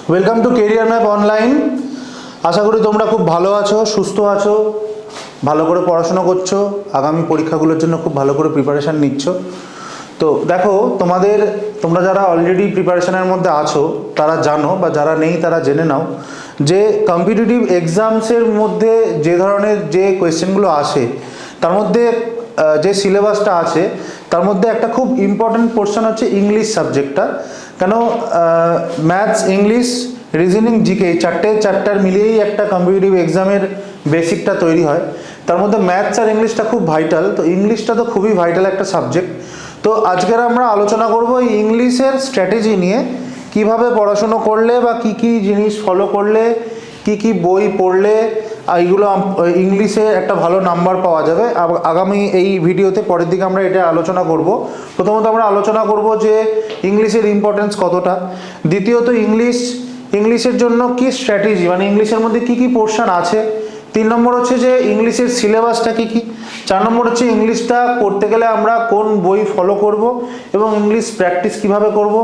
Welcome to career map online. আশা করি তোমরা খুব ভালো আছো, সুস্থ আছো, ভালো করে পড়াশোনা করছো, আগামী পরীক্ষাগুলোর জন্য খুব ভালো করে প্রিপারেশান নিচ্ছ। তো দেখো, তোমরা যারা অলরেডি প্রিপারেশানের মধ্যে আছো তারা জানো, বা যারা নেই তারা জেনে নাও যে কম্পিটিটিভ এক্সামসের মধ্যে যে ধরনের যে কোয়েশ্চেনগুলো আসে তার মধ্যে যে সিলেবাসটা আছে তার মধ্যে একটা খুব ইম্পর্টেন্ট পোর্শন হচ্ছে ইংলিশ সাবজেক্টটা। কেন, ম্যাথস, ইংলিশ, রিজনিং, জিকে এই চারটে চ্যাপ্টার মিলিয়েই একটা কম্পিটিটিভ এক্সামের বেসিকটা তৈরি হয়। তার মধ্যে ম্যাথস আর ইংলিশটা খুব ভাইটাল, তো ইংলিশটা তো খুবই ভাইটাল একটা সাবজেক্ট। তো আজকের আমরা আলোচনা করব এই ইংলিশের স্ট্র্যাটেজি নিয়ে, কিভাবে পড়াশুনো করলে বা কি কি জিনিস ফলো করলে, কি কি বই পড়লে এইগুলো ইংলিশে একটা ভালো নাম্বার পাওয়া যাবে। আগামী এই ভিডিওতে পরের দিকে আমরা এটা আলোচনা করব। প্রথমত আমরা আলোচনা করব যে ইংলিশের ইম্পর্টেন্স কতটা, দ্বিতীয়ত ইংলিশের জন্য কি স্ট্র্যাটেজি, মানে ইংলিশের মধ্যে কি কি পোর্শন আছে, 3 নম্বর হচ্ছে যে ইংলিশের সিলেবাসটা কি কি, 4 নম্বর হচ্ছে ইংলিশটা করতে গেলে আমরা কোন বই ফলো করব এবং ইংলিশ প্র্যাকটিস কিভাবে করব,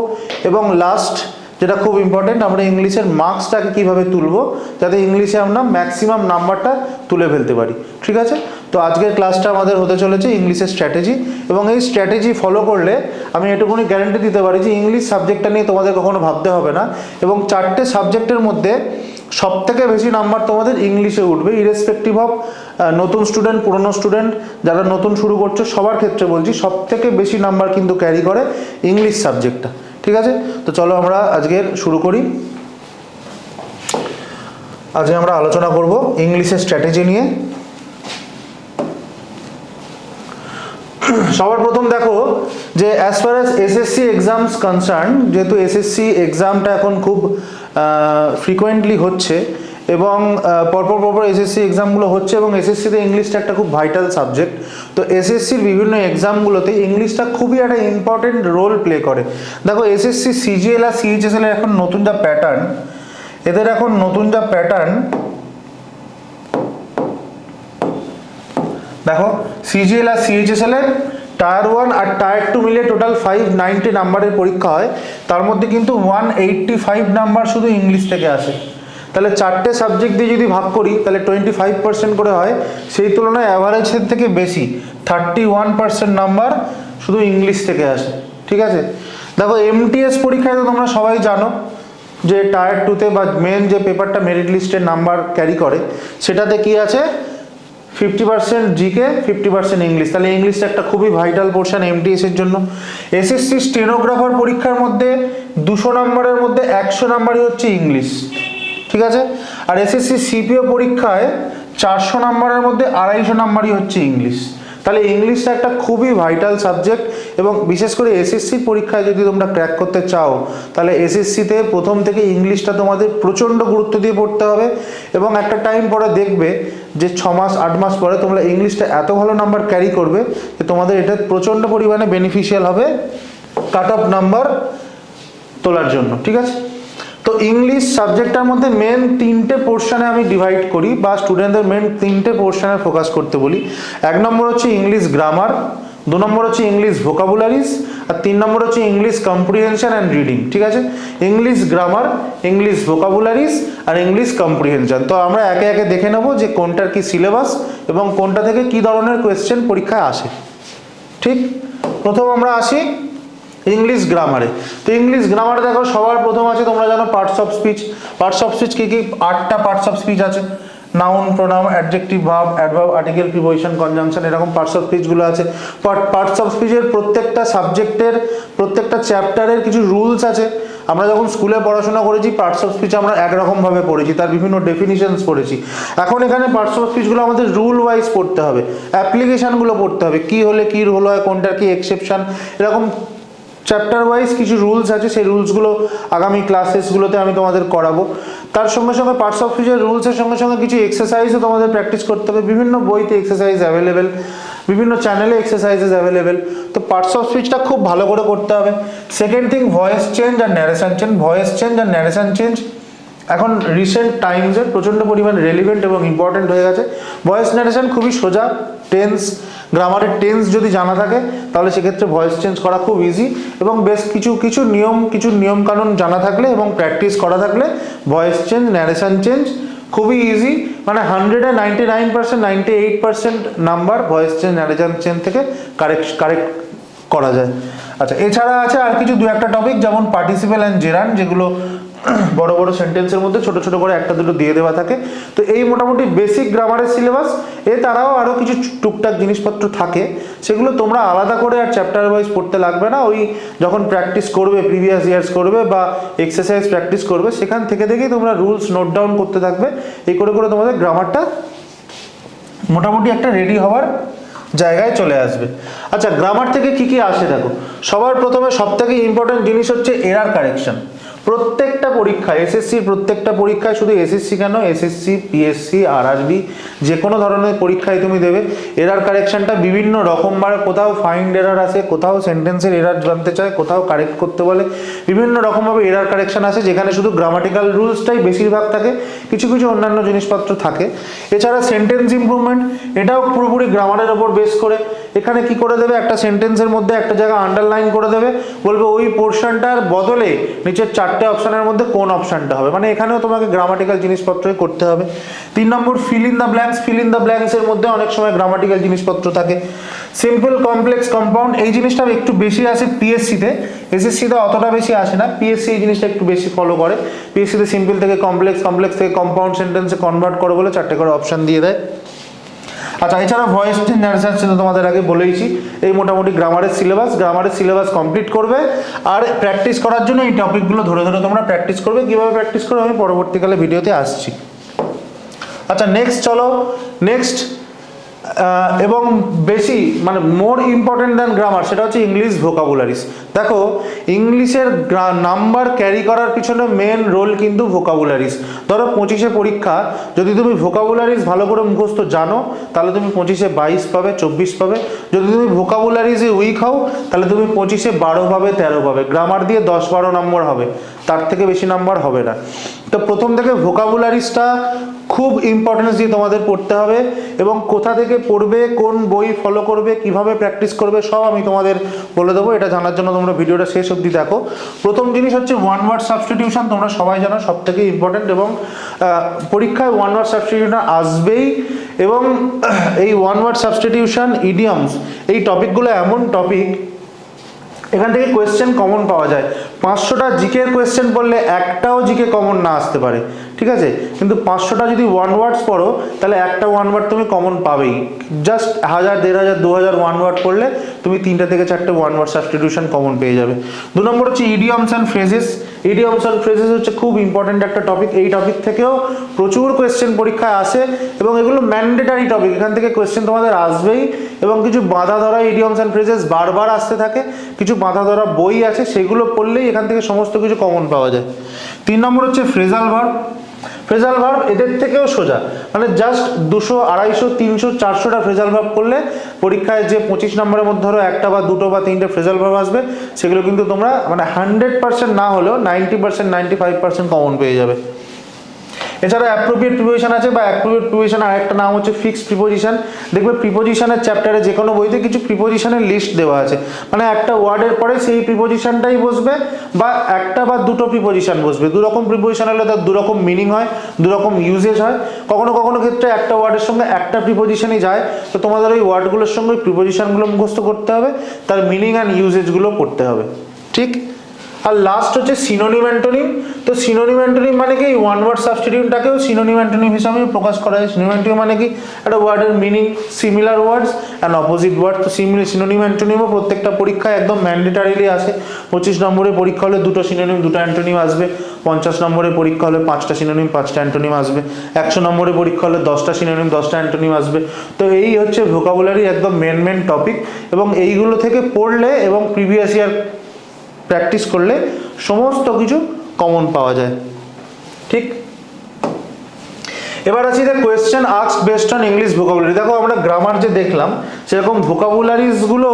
এবং লাস্ট যেটা খুব ইম্পর্টেন্ট, আমরা ইংলিশের মার্কসটাকে কীভাবে তুলব যাতে ইংলিশে আমরা ম্যাক্সিমাম নাম্বারটা তুলে ফেলতে পারি। ঠিক আছে, তো আজকের ক্লাসটা আমাদের হতে চলেছে ইংলিশের স্ট্র্যাটেজি, এবং এই স্ট্র্যাটেজি ফলো করলে আমি এটুকুনি গ্যারান্টি দিতে পারি যে ইংলিশ সাবজেক্টটা নিয়ে তোমাদের কখনো ভাবতে হবে না, এবং 4টে সাবজেক্টের মধ্যে সবথেকে বেশি নাম্বার তোমাদের ইংলিশে উঠবে, ইরেসপেক্টিভ অফ নতুন স্টুডেন্ট, পুরনো স্টুডেন্ট, যারা নতুন শুরু করছো সবার ক্ষেত্রে বলছি, সবথেকে বেশি নাম্বার কিন্তু ক্যারি করে ইংলিশ সাবজেক্টটা। ঠিক আছে, তো চলো আমরা আজকের শুরু করি। আজকে আমরা আলোচনা করব ইংলিশের স্ট্র্যাটেজি নিয়ে। সবার প্রথম দেখো যে as far as SSC exams concern, যেহেতু এসএসসি এক্সামটা এখন খুব ফ্রিকোয়েন্টলি হচ্ছে এবং পরপর এসএসসি এক্সামগুলো হচ্ছে, এবং এসএসসিতে ইংলিশটা একটা খুব ভাইটাল সাবজেক্ট। তো এসএসসির বিভিন্ন এক্সামগুলোতে ইংলিশটা খুবই একটা ইম্পর্টেন্ট রোল প্লে করে। দেখো, এসএসসি, সিজিএল আর সিএইচএসএল এর এখন নতুন যা প্যাটার্ন, দেখো সিজিএল আর সিএইচএসএল এর টায়ার 1 আর টায়ার 2 মিলিয়ে টোটাল 590 নাম্বারের পরীক্ষা হয়, তার মধ্যে কিন্তু 185 নাম্বার শুধু ইংলিশ থেকে আসে। তাহলে 4টে সাবজেক্ট দিয়ে যদি ভাগ করি তাহলে 25% করে হয়, সেই তুলনায় অ্যাভারেজের থেকে বেশি 31% নাম্বার শুধু ইংলিশ থেকে আসে। ঠিক আছে, দেখো এমটিএস পরীক্ষায় তো তোমরা সবাই জানো যে টায়ার 2তে বা মেন যে পেপারটা মেরিট লিস্টের নাম্বার ক্যারি করে সেটাতে কি আছে, 50% জিকে, 50% ইংলিশ। তাহলে ইংলিশটা একটা খুবই ভাইটাল পোর্শন এমটিএস এর জন্য। এসএসসি স্টেনোগ্রাফার পরীক্ষার মধ্যে 200 নাম্বারের মধ্যে 100 নাম্বারই হচ্ছে ইংলিশ। ঠিক আছে, আর এসএসসি সিপিও পরীক্ষায় 400 নাম্বারের মধ্যে 250 নাম্বারই হচ্ছে ইংলিশ। তাহলে ইংলিশটা একটা খুবই ভাইটাল সাবজেক্ট, এবং বিশেষ করে এসএসসির পরীক্ষায় যদি তোমরা ক্র্যাক করতে চাও তাহলে এসএসসিতে প্রথম থেকে ইংলিশটা তোমাদের প্রচণ্ড গুরুত্ব দিয়ে পড়তে হবে, এবং একটা টাইম পরে দেখবে যে 6 মাস 8 মাস পরে তোমরা ইংলিশটা এত ভালো নাম্বার ক্যারি করবে যে তোমাদের এটা প্রচণ্ড পরিমাণে বেনিফিশিয়াল হবে কাট অফ নাম্বার তোলার জন্য। ঠিক আছে, তো ইংলিশ সাবজেক্টটার মধ্যে মেন 3টে পোর্শনে আমি ডিভাইড করি, বা স্টুডেন্টদের মেন 3টে পোর্শনে ফোকাস করতে বলি। 1 নম্বর হচ্ছে ইংলিশ গ্রামার, 2 নম্বর হচ্ছে ইংলিশ ভোকাবুলারিজ, আর 3 নম্বর হচ্ছে ইংলিশ কম্প্রিহেনশন অ্যান্ড রিডিং। ঠিক আছে, ইংলিশ গ্রামার, ইংলিশ ভোকাবুলারিজ আর ইংলিশ কম্প্রিহেনশন। তো আমরা একে একে দেখে নেব যে কোনটার কি সিলেবাস এবং কোনটা থেকে কি ধরনের কোয়েশ্চেন পরীক্ষায় আসে। ঠিক, প্রথম আমরা আসি ইংলিশ গ্রামারে। তো ইংলিশ গ্রামারে দেখো সবার প্রথম আছে, তোমরা জানো parts of speech. Parts of speech কি কি, 8টা পার্টস অফ স্পিচ আছে, noun, pronoun, adjective, verb, adverb, article, preposition, conjunction, এরকম পার্টস অফ স্পিচগুলো আছে। পার্টস অফ স্পিচের প্রত্যেকটা সাবজেক্টের প্রত্যেকটা চ্যাপ্টারের কিছু রুলস আছে। আমরা যখন স্কুলে পড়াশোনা করেছি পার্টস অফ স্পিচ আমরা একরকমভাবে পড়েছি, তার বিভিন্ন ডেফিনিশনস পড়েছি। এখন এখানে পার্টস অফ স্পিচগুলো আমাদের রুল ওয়াইজ পড়তে হবে, অ্যাপ্লিকেশানগুলো পড়তে হবে, কি হলে কি রুল হয়, কোনটার কি এক্সেপশন, এরকম চ্যাপ্টার ওয়াইজ কিছু রুলস আছে। সেই রুলসগুলো আগামী ক্লাসেসগুলোতে আমি তোমাদের করাবো। তার সঙ্গে সঙ্গে পার্টস অফ স্পিচের রুলসের সঙ্গে সঙ্গে কিছু এক্সারসাইজও তোমাদের প্র্যাকটিস করতে হবে। বিভিন্ন বইতে এক্সারসাইজ অ্যাভেলেবেল, বিভিন্ন চ্যানেলে এক্সারসাইজেস অ্যাভেলেবেল। তো পার্টস অফ স্পিচটা খুব ভালো করে করতে হবে। সেকেন্ড থিং, ভয়েস চেঞ্জ আর ন্যারেশন চেঞ্জ এখন রিসেন্ট টাইমসে প্রচণ্ড পরিমাণ রেলিভেন্ট এবং ইম্পর্টেন্ট হয়ে গেছে। ভয়েস ন্যারেশন খুবই সোজা, টেন্স, গ্রামারের টেন্স যদি জানা থাকে তাহলে সেক্ষেত্রে ভয়েস চেঞ্জ করা খুব ইজি, এবং বেশ কিছু নিয়ম কানুন জানা থাকলে এবং প্র্যাকটিস করা থাকলে ভয়েস চেঞ্জ, ন্যারেশন চেঞ্জ খুবই ইজি। মানে 100-এ 99%, 98% number voice change, narration change থেকে কারেক্ট করা যায়। আচ্ছা, এছাড়া আছে আর কিছু দু একটা টপিক, যেমন পার্টিসিপেল অ্যান্ড জেরান্ড, যেগুলো বড় বড় সেন্টেন্সের মধ্যে ছোট ছোট করে একটা দুটো দিয়ে দেওয়া থাকে। তো এই মোটামুটি বেসিক গ্রামারের সিলেবাস। তারাও আরও কিছু টুকটাক জিনিসপত্র থাকে, সেগুলো তোমরা আলাদা করে আর চ্যাপ্টার ওয়াইজ পড়তে লাগবে না। ওই যখন প্র্যাকটিস করবে, প্রিভিয়াস ইয়ার্স করবে বা এক্সারসাইজ প্র্যাকটিস করবে, সেখান থেকে থেকেই তোমরা রুলস নোট ডাউন করতে থাকবে। এই করে করে তোমাদের গ্রামারটা মোটামুটি একটা রেডি হওয়ার জায়গায় চলে আসবে। আচ্ছা, গ্রামার থেকে কি কি আসে দেখো। সবার প্রথমে সবথেকে ইম্পর্টেন্ট জিনিস হচ্ছে এরার কারেকশন। প্রত্যেকটা পরীক্ষায়, এসএসসির প্রত্যেকটা পরীক্ষায়, শুধু এসএসসি কেন, এসএসসি, পিএসসি, আরআরবি, যে কোনো ধরনের পরীক্ষায় তুমি দেবে, এরার কারেকশনটা বিভিন্ন রকমভাবে, কোথাও ফাইন্ড এরার আছে, কোথাও সেন্টেন্সের এরার জানতে চায়, কোথাও কারেক্ট করতে বলে, বিভিন্ন রকমভাবে এরার কারেকশন আছে, যেখানে শুধু গ্রামাটিক্যাল রুলসটাই বেশিরভাগ থাকে, কিছু কিছু অন্যান্য জিনিসপত্র থাকে। এছাড়া সেন্টেন্স ইমপ্রুভমেন্ট, এটাও পুরোপুরি গ্রামারের ওপর বেস করে। এখানে কি করে দেবে, একটা সেন্টেন্সের মধ্যে একটা জায়গা আন্ডারলাইন করে দেবে, বলবে ওই পোর্শনটার বদলে নিচের 4টে অপশনের মধ্যে কোন অপশনটা হবে। মানে এখানেও তোমাকে গ্রামাটিক্যাল জিনিসপত্রই করতে হবে। 3 নম্বর fill in the blanks. Fill in the blanks এর মধ্যে অনেক সময় গ্রামাটিক্যাল জিনিসপত্র থাকে। সিম্পল, কমপ্লেক্স, কম্পাউন্ড, এই জিনিসটা একটু বেশি আসে পিএসসিতে, এসএসসিতে অতটা বেশি আসে না। পিএসসি এই জিনিসটা একটু বেশি ফলো করে। পিএসসিতে সিম্পল থেকে কমপ্লেক্স, কমপ্লেক্স থেকে কম্পাউন্ড সেন্টেন্সে কনভার্ট করে বলে 4টে করে অপশন দিয়ে দেয়। আচ্ছা, এছাড়া ভয়েস চেঞ্জ, ন্যারেশন চেঞ্জ তোমাদের আগে বলেইছি। এই মোটামুটি গ্রামারের সিলেবাস কমপ্লিট করবে। আর প্র্যাকটিস করার জন্য এই টপিকগুলো ধরে ধরে তোমরা প্র্যাকটিস করবে। কীভাবে প্র্যাকটিস করবে আমি পরবর্তীকালে ভিডিওতে আসছি। আচ্ছা, নেক্সট এবং বেশি মানে মোর ইম্পর্টেন্ট দ্যান গ্রামার, সেটা হচ্ছে ইংলিশ ভোকাবুলারিজ। দেখো, ইংলিশের নাম্বার ক্যারি করার পিছনে মেন রোল কিন্তু ভোকাবুলারিজ। ধরো 25-এ পরীক্ষা, যদি তুমি ভোকাবুলারিজ ভালো করে মুখস্থ জানো, তাহলে তুমি 25-এ 22 পাবে, 24 পাবে। যদি তুমি ভোকাবুলারিজে উইক হও, তাহলে তুমি 25-এ 12 পাবে, 13 পাবে। গ্রামার দিয়ে 10-12 নম্বর হবে, তার থেকে বেশি নাম্বার হবে না। তো প্রথম থেকে ভোকাবুলারিজটা খুব ইম্পর্টেন্স দিয়ে তোমাদের পড়তে হবে, এবং কোথা থেকে পড়বে, কোন বই ফলো করবে, কিভাবে প্র্যাকটিস করবে, সব আমি তোমাদের বলে দেবো। এটা জানার জন্য তোমরা ভিডিওটা শেষ অবধি দেখো। প্রথম জিনিস হচ্ছে ওয়ান ওয়ার্ড সাবস্টিটিউশন। তোমরা সবাই জানো সব থেকে ইম্পর্টেন্ট, এবং পরীক্ষায় ওয়ান ওয়ার্ড সাবস্টিটিউশন আসবেই। এবং এই ওয়ান ওয়ার্ড সাবস্টিটিউশন, ইডিয়মস, এই টপিকগুলো এমন টপিক, এখান থেকে কোয়েশ্চেন কমন পাওয়া যায়। 500টা জিকের কোয়েশ্চেন পড়লে একটাও জিকে কমন না আসতে পারে, ঠিক আছে? কিন্তু 500টা যদি ওয়ান ওয়ার্ডস পড়ো, তাহলে একটা ওয়ান ওয়ার্ড তুমি কমন পাবেই। জাস্ট 1000, 1500, 2000 ওয়ান ওয়ার্ড পড়লে তুমি 3টে থেকে 4টে ওয়ান ওয়ার্ড সাবস্টিটিউশন কমন পেয়ে যাবে। 2 নম্বর হচ্ছে idioms and phrases. Idioms and phrases হচ্ছে খুব ইম্পর্টেন্ট একটা টপিক। এই টপিক থেকেও প্রচুর কোয়েশ্চেন পরীক্ষায় আসে, এবং এগুলো ম্যান্ডেটারি টপিক। এখান থেকে কোয়েশ্চেন তোমাদের আসবেই, এবং কিছু বাঁধা ধরা ইডিয়মস অ্যান্ড ফ্রেজেস বারবার আসতে থাকে। কিছু বাঁধা ধরা বই আছে, সেগুলো পড়লেই এখান থেকে সমস্ত কিছু কমন পাওয়া যায়। 3 নম্বর হচ্ছে ফ্রেজাল ভার্ব। ফ্রেজাল ভার্ব এদের থেকেও সোজা, মানে জাস্ট 200, 250, 300, 400টা ফ্রেজাল ভার্ব করলে পরীক্ষায় যে 25 নম্বরের মধ্যে ধরো একটা বা দুটো বা 3টে ফ্রেজাল ভার্ব আসবে, সেগুলো কিন্তু তোমরা মানে 100% না হলেও 90%, 95% কমন পেয়ে যাবে। এছাড়া অ্যাপ্রোপ্রিয়েট প্রিপোজিশন আছে, বা অ্যাপ্রোপ্রিয়েট প্রিপোজিশন আর একটা নাম হচ্ছে ফিক্সড প্রিপোজিশন। দেখবে প্রিপোজিশনের চ্যাপ্টারে যে কোনো বইতে কিছু প্রিপোজিশনের লিস্ট দেওয়া আছে, মানে একটা ওয়ার্ডের পরে সেই প্রিপোজিশনটাই বসবে, বা একটা বা দুটো প্রিপোজিশন বসবে। দুরকম প্রিপোজিশন হলে তার দুরকম মিনিং হয়, দুরকম ইউজেজ হয়। কখনো কখনো ক্ষেত্রে একটা ওয়ার্ডের সঙ্গে একটা প্রিপোজিশনই যায়, তো তোমাদের ওই ওয়ার্ডগুলোর সঙ্গে প্রিপোজিশনগুলো মুখস্থ করতে হবে, তার মিনিং অ্যান্ড ইউজেজগুলো পড়তে হবে, ঠিক? আর লাস্ট হচ্ছে সিনোনিম অ্যান্টোনিম। তো সিনোনিম অ্যান্টোনিম মানে কি, ওয়ান ওয়ার্ড সাবস্টিটিউশনটাকেও সিনোনিম অ্যান্টোনিম হিসাবে প্রকাশ করা হয়। সিনোনিম অ্যান্টোনিম মানে কি, একটা ওয়ার্ডের meaning, similar words and opposite word. তো সিনোনিম অ্যান্টোনিমও প্রত্যেকটা পরীক্ষায় একদম ম্যান্ডেটারিলি আসে। 25 নম্বরের পরীক্ষা হলে 2টো সিনোনিম, 2টো অ্যান্টোনিম আসবে। 50 নম্বরের পরীক্ষা হলে 5টা সিনোনিম, 5টা অ্যান্টোনিম আসবে। 100 নম্বরের পরীক্ষা হলে 10টা সিনোনিম, 10টা অ্যান্টোনিম আসবে। তো এই হচ্ছে ভোকাবুলারি একদম মেন টপিক, এবং এইগুলো থেকে পড়লে এবং প্রিভিয়াস ইয়ার প্র্যাকটিস করলে সমস্ত কিছু কমন পাওয়া যায়, ঠিক? এবার আছে যে question asked based on English vocabulary. দেখো, আমরা গ্রামার যে দেখলাম, সেরকম ভোকাবুলারিজগুলো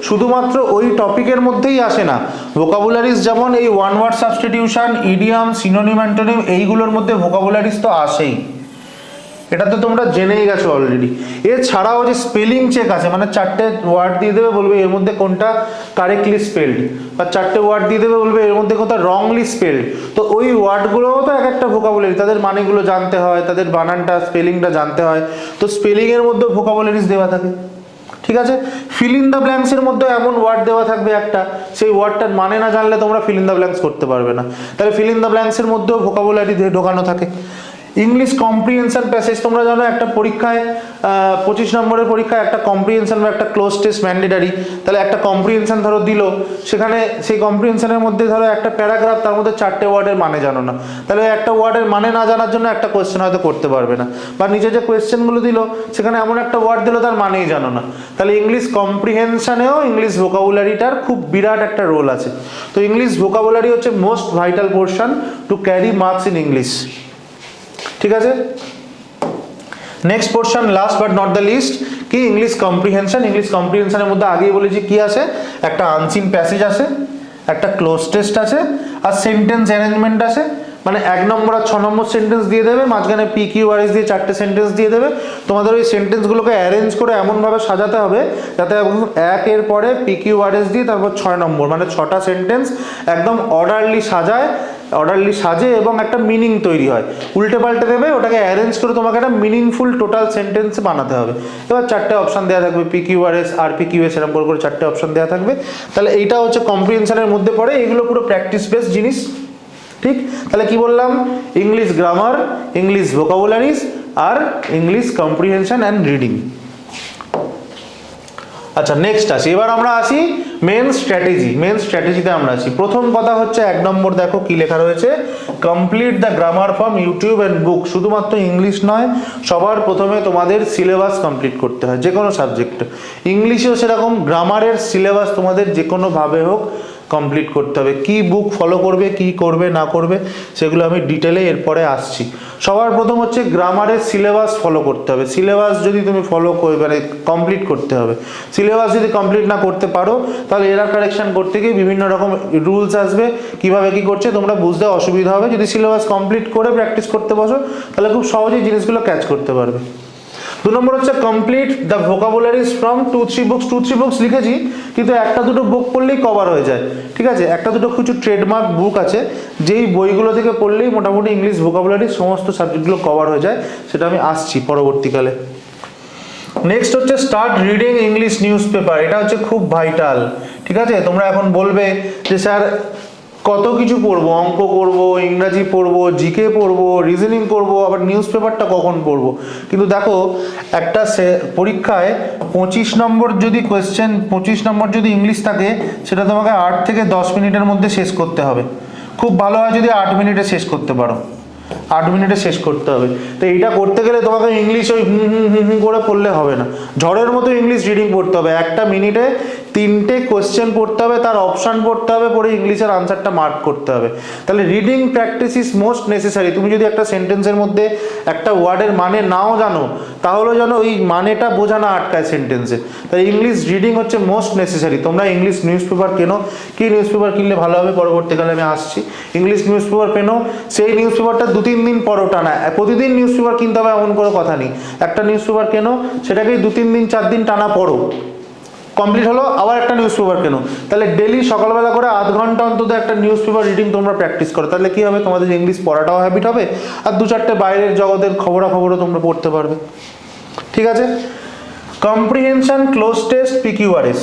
শুধুমাত্র ওই টপিকের মধ্যেই আসে না। ভোকাবুলারিজ যেমন এই one word substitution, idiom, synonym antonym, এইগুলোর মধ্যে ভোকাবুলারিজ তো আসেই। এটা তো তোমরা জেনেই গেছো অলরেডি। এছাড়াও যে স্পেলিং চেক আছে, মানে 4টে ওয়ার্ড দিয়ে দেবে, বলবে এর মধ্যে কোনটা কারেক্টলি স্পেলড, বা 4টে ওয়ার্ড দিয়ে দেবে, বলবে এর মধ্যে কোনটা রংলি স্পেলড। তো ওই ওয়ার্ডগুলোও তো এক একটা ভোকাবুলারি, তাদের মানেগুলো জানতে হয়, তাদের বানানটা স্পেলিংটা জানতে হয়। তো স্পেলিংয়ের মধ্যে ভোকাবুলারিজ দেওয়া থাকে, ঠিক আছে। ফিল ইন দ্য ব্ল্যাঙ্কসের মধ্যে এমন ওয়ার্ড দেওয়া থাকবে একটা, সেই ওয়ার্ডটার মানে না জানলে তোমরা ফিল ইন দ্য ব্ল্যাঙ্কস করতে পারবে না। তাহলে ফিল ইন দ্য ব্ল্যাঙ্কসের মধ্যেও ভোকাবুলারি ঢোকানো থাকে। ইংলিশ কম্প্রিহেনশন প্যাসেজ, তোমরা জানো একটা পরীক্ষায় 25 নম্বরের পরীক্ষায় একটা কম্প্রিহেনশন বা একটা ক্লোজ টেস্ট ম্যান্ডেটারি। তাহলে একটা কম্প্রিহেনশন ধরো দিল, সেখানে সেই কম্প্রিহেনশনের মধ্যে ধরো একটা প্যারাগ্রাফ, তার মধ্যে 4টে ওয়ার্ডের মানে জানো না, তাহলে একটা ওয়ার্ডের মানে না জানার জন্য একটা কোয়েশ্চেন হয়তো করতে পারবে না। বা নিচে যে কোয়েশ্চেনগুলো দিল সেখানে এমন একটা ওয়ার্ড দিল তার মানেই জানো না। তাহলে ইংলিশ কম্প্রিহেনশনেও ইংলিশ ভোকাবুলারিটার খুব বিরাট একটা রোল আছে। তো ইংলিশ ভোকাবুলারি হচ্ছে most vital portion to carry marks in English, ঠিক আছে। Next portion, last but not the least, কি ইংলিশ কম্প্রিহেনশন। ইংলিশ কম্প্রিহেনশনের মধ্যে আগেই বলেছি কি আছে, একটা আনসিন প্যাসেজ আছে, একটা ক্লোজ টেস্ট আছে, আর সেন্টেন্স অ্যারেঞ্জমেন্ট আছে। মানে 1 নম্বর আর 6 নম্বর সেন্টেন্স দিয়ে দেবে, মাঝখানে PQRS দিয়ে 4টে সেন্টেন্স দিয়ে দেবে। তোমাদের ওই সেন্টেন্সগুলোকে অ্যারেঞ্জ করে এমনভাবে সাজাতে হবে যাতে 1-এর পরে PQRS দিয়ে তারপর 6 নম্বর, মানে 6টা সেন্টেন্স একদম অর্ডারলি সাজে এবং একটা মিনিং তৈরি হয়। উল্টে পাল্টে দেবে, ওটাকে অ্যারেঞ্জ করে তোমাকে একটা মিনিংফুল টোটাল সেন্টেন্স বানাতে হবে। এবার 4টে অপশান দেওয়া থাকবে, PQRS, RPQS, এরকম করে 4টে অপশান দেওয়া থাকবে। তাহলে এইটা হচ্ছে কম্প্রিহেনশনের মধ্যে পড়ে, এগুলো পুরো প্র্যাকটিস বেস জিনিস, ঠিক। তাহলে কি বললাম, ইংলিশ গ্রামার, ইংলিশ ভোকাবুলারিজ, আর ইংলিশ কম্প্রিহেনশন অ্যান্ড রিডিং। আচ্ছা, নেক্সট আসি, এবার আমরা আসি মেন স্ট্র্যাটেজি। মেন স্ট্র্যাটেজিতে আমরা আসি। প্রথম কথা হচ্ছে 1 নম্বর, দেখো কি লেখা রয়েছে, complete the grammar from YouTube and book. শুধুমাত্র ইংলিশ নয়, সবার প্রথমে তোমাদের সিলেবাস কমপ্লিট করতে হয় যে কোনো সাবজেক্ট। ইংলিশেও সেরকম, গ্রামারের সিলেবাস তোমাদের যে কোনোভাবে হোক কমপ্লিট করতে হবে। কি বুক ফলো করবে, কি করবে না করবে, সেগুলো আমি ডিটেলে এরপরে আসছি। সবার প্রথম হচ্ছে গ্রামারের সিলেবাস ফলো করতে হবে। সিলেবাস যদি তুমি ফলো করবে, মানে কমপ্লিট করতে হবে। সিলেবাস যদি কমপ্লিট না করতে পারো, তাহলে এরার কারেকশন করতে গিয়ে বিভিন্ন রকম রুলস আসবে, কিভাবে কি করছে তোমরা বুঝতে অসুবিধা হবে। যদি সিলেবাস কমপ্লিট করে প্র্যাকটিস করতে বসো, তাহলে খুব সহজেই জিনিসগুলো ক্যাচ করতে পারবে। 2 নম্বর হচ্ছে complete the vocabularies from 2-3 books. 2-3 books লিখেছি, কিন্তু 1-2 বুক পড়লেই কভার হয়ে যায়, ঠিক আছে। 1-2 কিছু ট্রেডমার্ক বুক আছে, যেই বইগুলো থেকে পড়লেই মোটামুটি ইংলিশ ভোকাবুলারির সমস্ত সাবজেক্টগুলো কভার হয়ে যায়, সেটা আমি আসছি পরবর্তীকালে। নেক্সট হচ্ছে start reading English news paper. এটা হচ্ছে খুব ভাইটাল, ঠিক আছে। তোমরা এখন বলবে যে স্যার কত কিছু পড়বো, অঙ্ক করবো, ইংরাজি পড়বো, জিকে পড়বো, রিজনিং করবো, আবার নিউজ পেপারটা কখন পড়বো। কিন্তু দেখো, একটা পরীক্ষায় 25 নম্বর যদি কোয়েশ্চেন, 25 নম্বর যদি ইংলিশ থাকে, সেটা তোমাকে 8 থেকে 10 মিনিটের মধ্যে শেষ করতে হবে। খুব ভালো হয় যদি 8 মিনিটে শেষ করতে পারো, 8 মিনিটে শেষ করতে হবে। তো এইটা করতে গেলে তোমাকে ইংলিশ ওই হুম করে পড়লে হবে না, ঝড়ের মতো ইংলিশ রিডিং পড়তে হবে। একটা মিনিটে 3টে কোয়েশ্চেন পড়তে হবে, তার অপশান পড়তে হবে, পড়ে ইংলিশের আনসারটা মার্ক করতে হবে। তাহলে reading practice is most necessary. তুমি যদি একটা সেন্টেন্সের মধ্যে একটা ওয়ার্ডের মানে নাও জানো, তাহলে যেন ওই মানেটা বোঝা না আটকায় সেন্টেন্সে। তাই ইংলিশ রিডিং হচ্ছে মোস্ট নেসেসারি। তোমরা ইংলিশ নিউজ পেপার কেনো, কি নিউজ পেপার কিনলে ভালো হবে পরবর্তীকালে আমি আসছি। ইংলিশ নিউজ পেপার কেনো, সেই নিউজ পেপারটা 2-3 দিন পরও টানা, প্রতিদিন নিউজ পেপার কিনতে হবে এমন কোনো কথা নেই। একটা নিউজ পেপার কেনো, সেটাকেই 2-3 দিন 4 দিন টানা পড়ো, কমপ্লিট হলো, আবার একটা নিউজ পেপার কেনো। তাহলে ডেলি সকালবেলা করে আধ ঘন্টা অন্তত একটা নিউজ পেপার রিডিং তোমরা প্র্যাকটিস করো। তাহলে কি হবে, তোমাদের ইংলিশ পড়াটাও হ্যাবিট হবে, আর 2-4টে বাইরের জগতের খবরাখবরও তোমরা পড়তে পারবে, ঠিক আছে। Comprehension, cloze test, PQRS,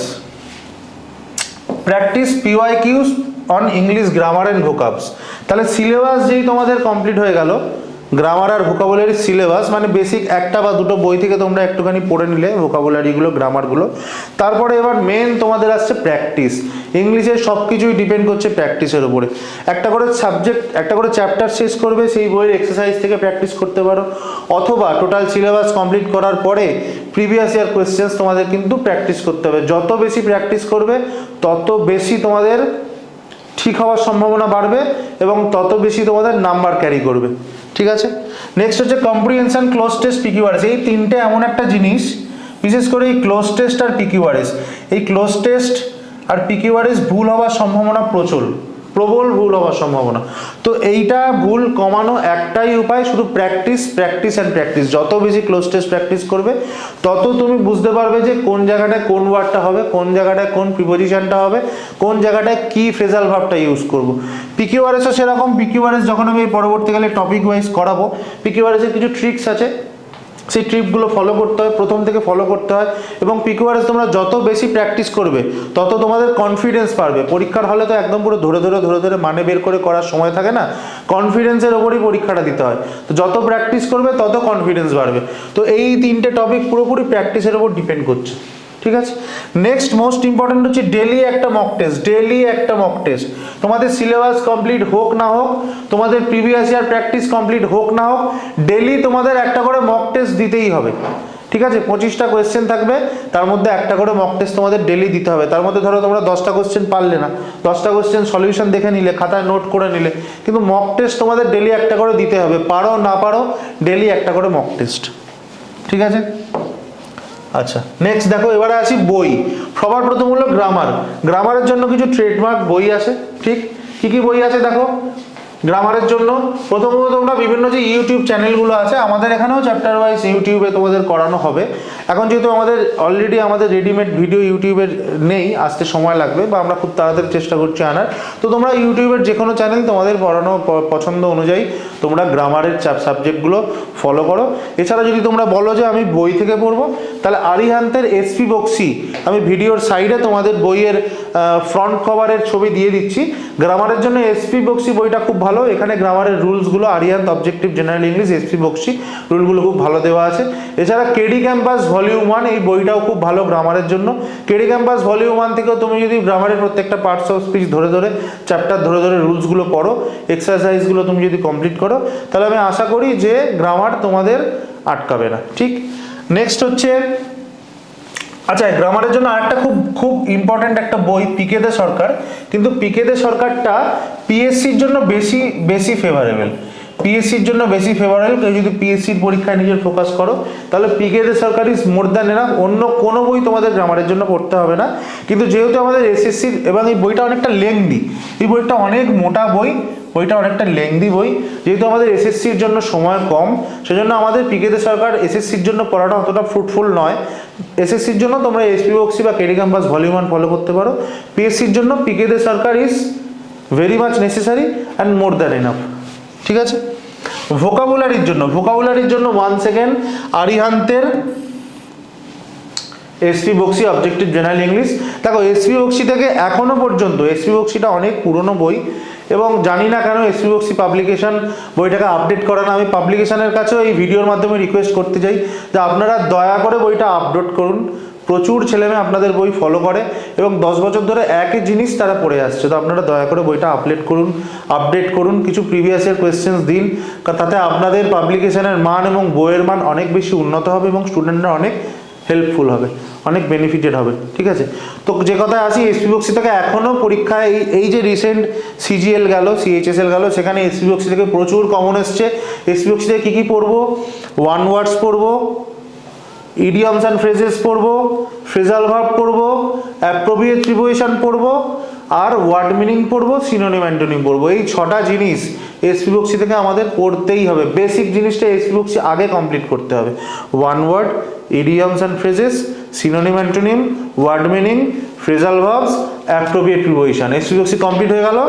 practice PYQs on English grammar and vocabs. তাহলে সিলেবাস যেই তোমাদের কমপ্লিট হয়ে গেল, গ্রামার আর ভোকাবুলারি সিলেবাস, মানে বেসিক 1টা বা 2টো বই থেকে তোমরা একটুখানি পড়ে নিলে ভোকাবুলারিগুলো, গ্রামারগুলো। তারপরে এবার মেন তোমাদের আসছে প্র্যাকটিস। ইংলিশের সব কিছুই ডিপেন্ড করছে প্র্যাকটিসের উপরে। একটা করে সাবজেক্ট, একটা করে চ্যাপ্টার শেষ করবে, সেই বইয়ের এক্সারসাইজ থেকে প্র্যাকটিস করতে পারো, অথবা টোটাল সিলেবাস কমপ্লিট করার পরে প্রিভিয়াস ইয়ার কোয়েশ্চেন্স তোমাদের কিন্তু প্র্যাকটিস করতে হবে। যত বেশি প্র্যাকটিস করবে, তত বেশি তোমাদের ঠিক হওয়ার সম্ভাবনা বাড়বে এবং তত বেশি তোমাদের নাম্বার ক্যারি করবে, ঠিক আছে। নেক্সট হচ্ছে কম্প্রিহেনশন, ক্লোজ টেস্ট, PQRS। এই 3টে এমন একটা জিনিস, বিশেষ করে এই ক্লোজ টেস্ট আর PQRS, এই ক্লোজ টেস্ট আর PQRS ভুল হওয়ার সম্ভাবনা প্রচুর, প্রবল ভুল হওয়ার সম্ভাবনা। তো এইটা ভুল কমানো একটাই উপায়, শুধু প্র্যাকটিস প্র্যাকটিস অ্যান্ড প্র্যাকটিস। যত বেশি ক্লোজ টেস্ট প্র্যাকটিস করবে তত তুমি বুঝতে পারবে যে কোন জায়গাটায় কোন ওয়ার্ডটা হবে, কোন জায়গাটায় কোন প্রিপোজিশনটা হবে, কোন জায়গাটায় কি ফ্রেজাল ভার্বটা ইউজ করব। পিকিউআরএসও সেরকম। পিকিউআরএস যখন আমি পরবর্তীকালে টপিক ওয়াইজ করাবো, পিকিউআরএসের কিছু ট্রিক্স আছে, সেই ট্রিপগুলো ফলো করতে হয়, প্রথম থেকে ফলো করতে হয়। এবং পিকিউআরএস তোমরা যত বেশি প্র্যাকটিস করবে তত তোমাদের কনফিডেন্স বাড়বে। পরীক্ষার হলে তো একদম পুরো ধরে ধরে মানে বের করে করার সময় থাকে না, কনফিডেন্সের ওপরই পরীক্ষাটা দিতে হয়। তো যত প্র্যাকটিস করবে তত কনফিডেন্স বাড়বে। তো এই তিনটে টপিক পুরোপুরি প্র্যাকটিসের ওপর ডিপেন্ড করছে, ঠিক আছে। নেক্সট মোস্ট ইম্পর্টেন্ট হচ্ছে ডেলি একটা মক টেস্ট। ডেলি একটা মক টেস্ট, তোমাদের সিলেবাস কমপ্লিট হোক না হোক, তোমাদের প্রিভিয়াস ইয়ার প্র্যাকটিস কমপ্লিট হোক না হোক, ডেলি তোমাদের একটা করে মক টেস্ট দিতেই হবে, ঠিক আছে। 25টা কোয়েশ্চেন থাকবে, তার মধ্যে একটা করে মক টেস্ট তোমাদের ডেলি দিতে হবে। তার মধ্যে ধরো তোমরা 10টা কোয়েশ্চেন পারলে না, 10টা কোয়েশ্চেন সলিউশন দেখে নিলে, খাতায় নোট করে নিলে, কিন্তু মক টেস্ট তোমাদের ডেলি একটা করে দিতে হবে। পারো না পারো, ডেলি একটা করে মক টেস্ট, ঠিক আছে। আচ্ছা, নেক্সট দেখো, এবারে আসি বই। সবার প্রথম হলো গ্রামার। গ্রামারের জন্য কিছু ট্রেডমার্ক বই আছে, ঠিক। কি কি বই আছে দেখো গ্রামারের জন্য? প্রথমত তোমরা বিভিন্ন যে ইউটিউব চ্যানেলগুলো আছে, আমাদের এখানেও চ্যাপ্টার ওয়াইজ ইউটিউবে তোমাদের করানো হবে। এখন যেহেতু আমাদের অলরেডি আমাদের রেডিমেড ভিডিও ইউটিউবের নেই, আসতে সময় লাগবে, বা আমরা খুব তাড়াতাড়ি চেষ্টা করছি আনার। তো তোমরা ইউটিউবের যে কোনো চ্যানেল তোমাদের পড়ানো পছন্দ অনুযায়ী তোমরা গ্রামারের সাবজেক্টগুলো ফলো করো। এছাড়া যদি তোমরা বলো যে আমি বই থেকে পড়বো, তাহলে আরিহান্তের এসপি বক্সি আমি ভিডিওর সাইডে তোমাদের বইয়ের ফ্রন্ট কভারের ছবি দিয়ে দিচ্ছি। গ্রামারের জন্য এসপি বক্সি বইটা খুব ভালো। এখানে গ্রামারের রুলসগুলো, Arihant objective general English SP Bakshi, রুলগুলো খুব ভালো দেওয়া আছে। এছাড়া কেডি ক্যাম্পাস ভলিউম 1 এই বইটাও খুব ভালো গ্রামারের জন্য। কেডি ক্যাম্পাস ভলিউম 1 থেকেও তুমি যদি গ্রামারের প্রত্যেকটা পার্টস অফ স্পিচ ধরে চ্যাপ্টার ধরে রুলসগুলো পড়ো, এক্সারসাইজগুলো তুমি যদি কমপ্লিট করো, তাহলে আমি আশা করি যে গ্রামার তোমাদের আটকাবে না, ঠিক। নেক্সট হচ্ছে, আচ্ছা, গ্রামারের জন্য আরেকটা খুব ইম্পর্ট্যান্ট একটা বই, পিকে দে সরকার। কিন্তু পিকে দে সরকারটা পিএসসির জন্য বেশি ফেভারেবল। পিএসসির জন্য বেশি ফেভারেবল। কেউ যদি পিএসসির পরীক্ষায় নিজের ফোকাস করো, তাহলে পিকে De Sarkar is more than enough. অন্য কোনো বই তোমাদের গ্রামারের জন্য পড়তে হবে না। কিন্তু যেহেতু আমাদের এসএসসির, এবং এই বইটা অনেকটা লেংদি, এই বইটা অনেক মোটা বই, বইটা অনেকটা লেংদি বই। যেহেতু আমাদের এসএসসির জন্য সময় কম, সেজন্য আমাদের পিকে দে সরকার এসএসসির জন্য পড়াটা অতটা ফ্রুটফুল নয়। এসএসসির জন্য তোমরা এসপি বক্সি বা কেডি ক্যাম্পাস ভলিউম 1 ফলো করতে পারো। পিএসসির জন্য PK De Sarkar is very much necessary and more than enough, ঠিক আছে। ভোকাবুলারির জন্য 1 সেকেন্ড আরিহান্তের SP Bakshi objective general English. দেখো এসপি বক্সি থেকে এখনো পর্যন্ত, এসপি বক্সিটা অনেক পুরনো বই, এবং জানি না কেন এসপি বক্সি পাবলিকেশন বইটাকে আপডেট করে না। আমি পাবলিকেশনের কাছেও এই ভিডিওর মাধ্যমে রিকোয়েস্ট করতে চাই যে আপনারা দয়া করে বইটা আপডেট করুন। প্রচুর ছেলেমেয়ে আপনাদের বই ফলো করে এবং 10 বছর ধরে একই জিনিস তারা পড়ে আসছে। তো আপনারা দয়া করে বইটা আপডেট করুন, কিছু প্রিভিয়াস ইয়ার কোয়েশ্চেন্স দিন, তাতে আপনাদের পাবলিকেশনের মান এবং বইয়ের মান অনেক বেশি উন্নত হবে এবং স্টুডেন্টরা অনেক হেল্পফুল হবে, অনেক বেনিফিটেড হবে, ঠিক আছে। তো যে কথায় আসি, এসপি বক্সি থেকে এখনও পরীক্ষায় এই যে রিসেন্ট সিজিএল গেল, সিএইচএসএল গেল, সেখানে এসপি বক্সি থেকে প্রচুর কমন এসছে। এসপি বক্সি থেকে কী কী পড়বো? ওয়ান ওয়ার্ডস পড়বো, ইডিয়মস অ্যান্ড ফ্রেজেস পড়বো, ফ্রেজাল ভার্ব পড়বো, অ্যাপ্রোপ্রিয়েট প্রিপোজিশন পড়বো, আর ওয়ার্ড মিনিং পড়বো, সিনোনিম অ্যান্টোনিম পড়বো। এই 6টা জিনিস এসপি বক্সি থেকে আমাদের পড়তেই হবে। বেসিক জিনিসটা এসপি বক্সি আগে কমপ্লিট করতে হবে। One word, idioms and phrases, synonym antonym, word meaning, phrasal verbs, appropriate preposition. SP Bakshi complete হয়ে গেল।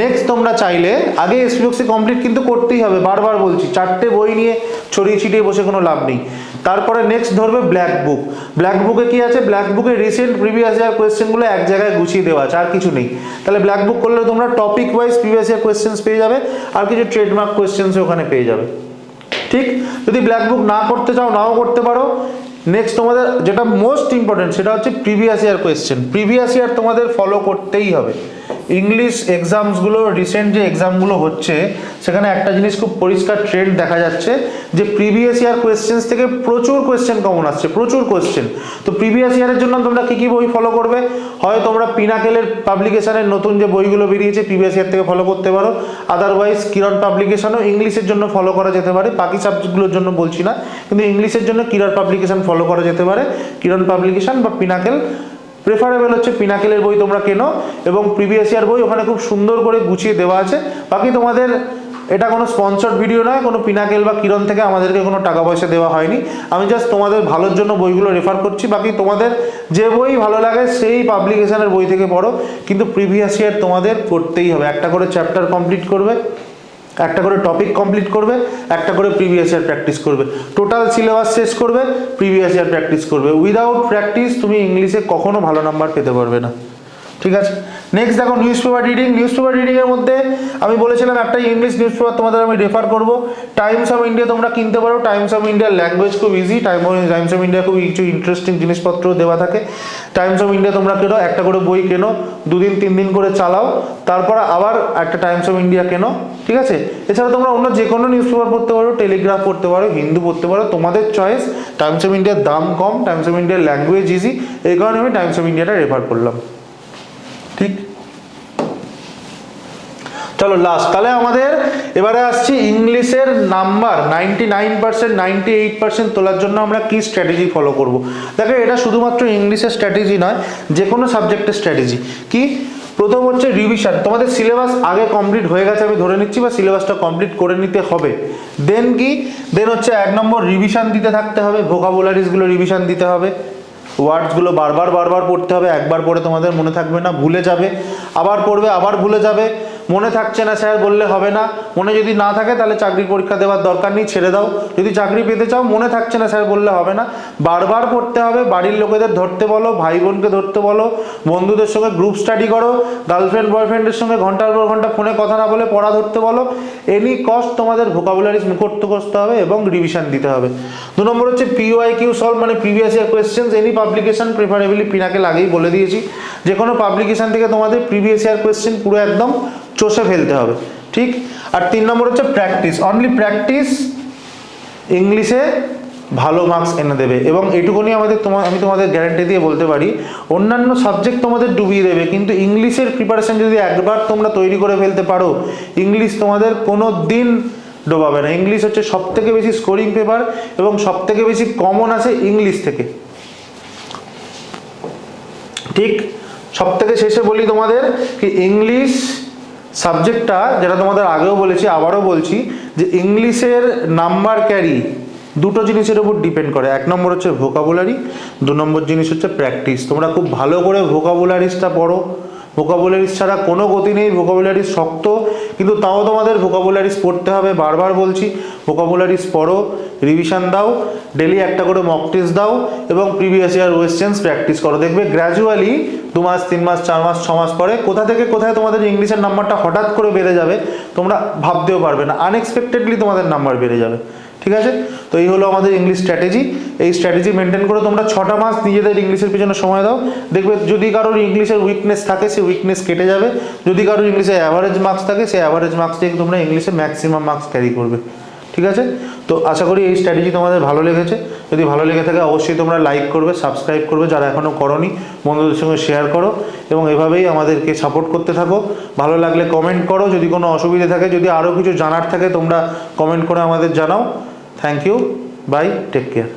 নেক্সট তোমরা চাইলে আগে এসপি বক্সি কমপ্লিট কিন্তু করতেই হবে, বারবার বলছি, 4টে বই নিয়ে ছড়িয়ে ছিটিয়ে বসে কোনো লাভ নেই। তারপরে নেক্সট ধরবে ব্ল্যাক বুক। ব্ল্যাক বুকে কি আছে? ব্ল্যাক বুকে রিসেন্ট প্রিভিয়াস ইয়ার কোয়েশ্চেনগুলো এক জায়গায় গুছিয়ে দেওয়া আছে, আর কিছু নেই। তাহলে ব্ল্যাক বুক করলে তোমরা topic wise previous year questions পেয়ে যাবে, আর কিছু ট্রেডমার্ক কোয়েশ্চেন্স ওখানে পেয়ে যাবে, ঠিক। যদি ব্ল্যাক বুক না করতে চাও, নাও করতে পারো। নেক্সট তোমাদের যেটা মোস্ট ইম্পর্টেন্ট, সেটা হচ্ছে previous year question. Previous year তোমাদের ফলো করতেই হবে। ইংলিশ এক্সামসগুলো, রিসেন্ট যে এক্সামগুলো হচ্ছে, সেখানে একটা জিনিস খুব পরিষ্কার ট্রেন্ড দেখা যাচ্ছে যে প্রিভিয়াস ইয়ার কোয়েশ্চেন্স থেকে প্রচুর কোয়েশ্চেন কমন আসছে, প্রচুর কোয়েশ্চেন। তো প্রিভিয়াস ইয়ারের জন্য তোমরা কী কী বই ফলো করবে? হয় তোমরা পিনাকেলের পাবলিকেশনের নতুন যে বইগুলো বেরিয়েছে প্রিভিয়াস ইয়ার থেকে ফলো করতে পারো, আদারওয়াইজ কিরণ পাবলিকেশনও ইংলিশের জন্য ফলো করা যেতে পারে। বাকি সাবজেক্টগুলোর জন্য বলছি না, কিন্তু ইংলিশের জন্য কিরণ পাবলিকেশন ফলো করা যেতে পারে। কিরণ পাবলিকেশন বা পিনাকেল প্রেফারেবল হচ্ছে পিনাকেলের বই তোমরা কেনো, এবং প্রিভিয়াস ইয়ার বই ওখানে খুব সুন্দর করে গুছিয়ে দেওয়া আছে। বাকি তোমাদের এটা কোনো স্পন্সর্ড ভিডিও নয়, কোনো পিনাকেল বা কিরণ থেকে আমাদেরকে কোনো টাকা পয়সা দেওয়া হয়নি, আমি জাস্ট তোমাদের ভালোর জন্য বইগুলো রেফার করছি। বাকি তোমাদের যে বই ভালো লাগে সেই পাবলিকেশনের বই থেকে পড়ো, কিন্তু প্রিভিয়াস ইয়ার তোমাদের পড়তেই হবে। একটা করে চ্যাপ্টার কমপ্লিট করবে, একটা করে টপিক কমপ্লিট করবে, একটা করে প্রিভিয়াস ইয়ার প্র্যাকটিস করবে, টোটাল সিলেবাস শেষ করবে, প্রিভিয়াস ইয়ার প্র্যাকটিস করবে। উইদাউট প্র্যাকটিস তুমি ইংলিশে কখনো ভালো নাম্বার পেতে পারবে না, ঠিক আছে। নেক্সট দেখো newspaper reading. Newspaper রিডিংয়ের মধ্যে আমি বলেছিলাম একটা ইংলিশ নিউজ পেপার তোমাদের আমি রেফার করব, টাইমস অফ ইন্ডিয়া তোমরা কিনতে পারো। টাইমস অফ ইন্ডিয়ার ল্যাঙ্গুয়েজ খুব ইজি, টাইমস অফ ইন্ডিয়া খুব কিছু ইন্টারেস্টিং জিনিসপত্র দেওয়া থাকে। টাইমস অফ ইন্ডিয়া তোমরা কেনো, একটা করে বই কেনো, 2 দিন 3 দিন করে চালাও, তারপর আবার একটা টাইমস অফ ইন্ডিয়া কেনো, ঠিক আছে। এছাড়া তোমরা অন্য যে কোনো নিউজ পেপার পড়তে পারো, টেলিগ্রাফ পড়তে পারো, হিন্দু পড়তে পারো, তোমাদের চয়েস। টাইমস অফ ইন্ডিয়ার দাম কম, টাইমস অফ ইন্ডিয়ার ল্যাঙ্গুয়েজ ইজি, এই কারণে আমি টাইমস অফ ইন্ডিয়াটা রেফার করলাম, ঠিক। চলো লাস্ট, তাহলে আমাদের এবারে আসছি ইংলিশের নাম্বার 99%, 98% তোলার জন্য আমরা কি স্ট্র্যাটেজি ফলো করব। দেখো এটা শুধুমাত্র ইংলিশের স্ট্র্যাটেজি নয়, যে কোনো সাবজেক্টের স্ট্র্যাটেজি। কি, প্রথম হচ্ছে রিভিশন। তোমাদের সিলেবাস আগে কমপ্লিট হয়ে গেছে আমি ধরে নিচ্ছি, বা সিলেবাসটা কমপ্লিট করে নিতে হবে। দেন কি, দেন হচ্ছে 1 নম্বর রিভিশন দিতে থাকতে হবে, ভোকাবুলারিজগুলো রিভিশন দিতে হবে, ওয়ার্ডসগুলো বারবার পড়তে হবে। একবার পড়ে তোমাদের মনে থাকবে না, ভুলে যাবে, আবার পড়বে আবার ভুলে যাবে। মনে থাকছে না স্যার বললে হবে না, মনে যদি না থাকে তাহলে চাকরির পরীক্ষা দেওয়ার দরকার নেই, ছেড়ে দাও। যদি চাকরি পেতে চাও, মনে থাকছে না স্যার বললে হবে না, বারবার পড়তে হবে। বাড়ির লোকেদের ধরতে বলো, ভাই বোনকে ধরতে বলো, বন্ধুদের সঙ্গে গ্রুপ স্টাডি করো, গার্লফ্রেন্ড বয়ফ্রেন্ডের সঙ্গে ঘন্টার পর ঘন্টা ফোনে কথা না বলে পড়া ধরতে বলো। এনি কস্ট তোমাদের ভোকাবুলারিজ মুখস্থ করতে হবে এবং রিভিশন দিতে হবে। 2 নম্বর হচ্ছে PYQ সলভ, মানে previous year questions. Any publication, preferably pinnacle আগেই বলে দিয়েছি, যে কোনো পাবলিকেশন থেকে তোমাদের প্রিভিয়াস ইয়ার কোয়েশ্চেন পুরো একদম চষে ফেলতে হবে, ঠিক। আর 3 নম্বর হচ্ছে প্র্যাকটিস, অনলি প্র্যাকটিস ইংলিশে ভালো মার্কস এনে দেবে। এবং এটুকুনি আমি তোমাদের গ্যারান্টি দিয়ে বলতে পারি, অন্যান্য সাবজেক্ট তোমাদের ডুবিয়ে দেবে, কিন্তু ইংলিশের প্রিপারেশন যদি একবার তোমরা তৈরি করে ফেলতে পারো, ইংলিশ তোমাদের কোনো দিন ডোবাবে না। ইংলিশ হচ্ছে সবথেকে বেশি স্কোরিং পেপার, এবং সবথেকে বেশি কমন আসে ইংলিশ থেকে, ঠিক। সবথেকে শেষে বলি তোমাদের কি, ইংলিশ সাবজেক্টটা, যেটা তোমাদের আগেও বলেছি আবারও বলছি, যে ইংলিশের নাম্বার ক্যারি 2টো জিনিসের উপর ডিপেন্ড করে। 1 নম্বর হচ্ছে ভোকাবুলারি, 2 নম্বর জিনিস হচ্ছে প্র্যাকটিস। তোমরা খুব ভালো করে ভোকাবুলারিজটা পড়ো, ভোকাবুলারিজ ছাড়া কোনো গতি নেই। ভোকাবুলারিজ শক্ত, কিন্তু তাও তোমাদের ভোকাবুলারিজ পড়তে হবে। বারবার বলছি, ভোকাবুলারিজ পড়ো, রিভিশন দাও, ডেলি একটা করে মক টেস্ট দাও, এবং প্রিভিয়াস ইয়ার কোয়েশ্চেন্স প্র্যাকটিস করো। দেখবে গ্র্যাজুয়ালি 2 মাস 3 মাস 4 মাস 6 মাস পরে কোথা থেকে কোথায় তোমাদের ইংলিশের নাম্বারটা হঠাৎ করে বেড়ে যাবে, তোমরা ভাবতেও পারবে না। আনএক্সপেক্টেডলি তোমাদের নাম্বার বেড়ে যাবে, ঠিক আছে। তো এই হলো আমাদের ইংলিশ স্ট্র্যাটেজি। এই স্ট্র্যাটেজি মেনটেন করে তোমরা 6টা মাস নিজেদের ইংলিশের পিছনে সময় দাও, দেখবে যদি কারোর ইংলিশের উইকনেস থাকে সেই উইকনেস কেটে যাবে। যদি কারোর ইংলিশে অ্যাভারেজ মার্কস থাকে সেই অ্যাভারেজ মার্কস দিয়ে তোমরা ইংলিশে ম্যাক্সিমাম মার্কস ক্যারি করবে, ঠিক আছে। তো আশা করি এই স্ট্র্যাটেজি তোমাদের ভালো লেগেছে। যদি ভালো লেগে থাকে অবশ্যই তোমরা লাইক করবে, সাবস্ক্রাইব করবে, যারা এখনও করোনি বন্ধুদের সঙ্গে শেয়ার করো, এবং এভাবেই আমাদেরকে সাপোর্ট করতে থাকো। ভালো লাগলে কমেন্ট করো, যদি কোনো অসুবিধা থাকে, যদি আরও কিছু জানার থাকে তোমরা কমেন্ট করে আমাদের জানাও। Thank you, bye, take care.